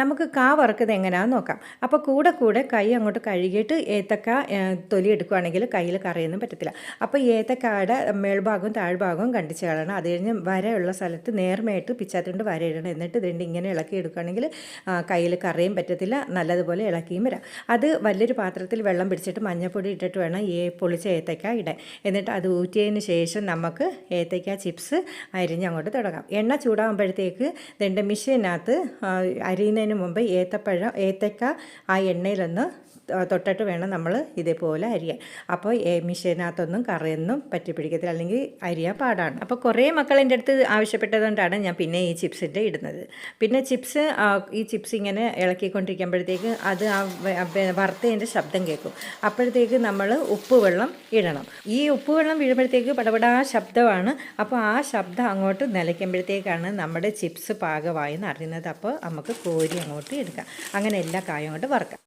നമുക്ക് കാ വറുക്കുന്നത് എങ്ങനെയാണെന്ന് നോക്കാം. അപ്പോൾ കൂടെ കൈ അങ്ങോട്ട് കഴുകിയിട്ട് ഏത്തക്ക തൊലി എടുക്കുകയാണെങ്കിൽ കയ്യിൽ കറിയൊന്നും പറ്റത്തില്ല. അപ്പോൾ ഏത്തക്കായുടെ മേൾഭാഗവും താഴ്ഭാഗവും കണ്ടിച്ച് കളയണം. അത് കഴിഞ്ഞ് വരയുള്ള സ്ഥലത്ത് നേർമയായിട്ട് പിച്ചാത്തിണ്ട് വര ഇടണം. എന്നിട്ട് ഇതിൻ്റെ ഇങ്ങനെ ഇളക്കി എടുക്കുകയാണെങ്കിൽ കയ്യിൽ കറിയും പറ്റത്തില്ല, നല്ലതുപോലെ ഇളക്കിയും വരാം. അത് വലിയൊരു പാത്രത്തിൽ വെള്ളം പിടിച്ചിട്ട് മഞ്ഞൾപ്പൊടി ഇട്ടിട്ട് വേണം പൊളിച്ച ഏത്തക്ക ഇടാൻ. എന്നിട്ട് അത് ഊറ്റിയതിന് ശേഷം നമുക്ക് ഏത്തക്ക ചിപ്സ് അരിഞ്ഞ് അങ്ങോട്ട് തുടങ്ങാം. എണ്ണ ചൂടാകുമ്പോഴത്തേക്ക് ഇതിൻ്റെ മിഷ്യനകത്ത് അരിയുന്നതിന് മുമ്പ് ഏത്തക്ക ആ എണ്ണയിലൊന്ന് തൊട്ടിട്ട് വേണം നമ്മൾ ഇതേപോലെ അരിയാൻ. അപ്പോൾ മിഷ്യനകത്തൊന്നും കറിയൊന്നും പറ്റി പിടിക്കത്തില്ല, അല്ലെങ്കിൽ അരിയാൻ പാടാണ്. അപ്പോൾ കുറേ മക്കൾ എൻ്റെ അടുത്ത് ആവശ്യപ്പെട്ടതുകൊണ്ടാണ് ഞാൻ പിന്നെ ഈ ചിപ്സിൻ്റെ ഇടുന്നത്. പിന്നെ ഈ ചിപ്സ് ഇങ്ങനെ ഇളക്കിക്കൊണ്ടിരിക്കുമ്പോഴത്തേക്ക് അത് വറുത്തതിൻ്റെ ശബ്ദം കേൾക്കും. അപ്പോഴത്തേക്ക് നമ്മൾ ഉപ്പുവെള്ളം ഇടണം. ഈ ഉപ്പുവെള്ളം വീഴുമ്പോഴത്തേക്ക് പടപടാ ശബ്ദമാണ്. അപ്പോൾ ആ ശബ്ദം അങ്ങോട്ട് നിലയ്ക്കുമ്പോഴത്തേക്കാണ് നമ്മുടെ ചിപ്സ് പാകമായി എന്ന് അറിയുന്നത്. അപ്പോൾ നമുക്ക് കോരി അങ്ങോട്ട് എടുക്കാം. അങ്ങനെ എല്ലാ കായും കൊണ്ട് വറുക്കാം.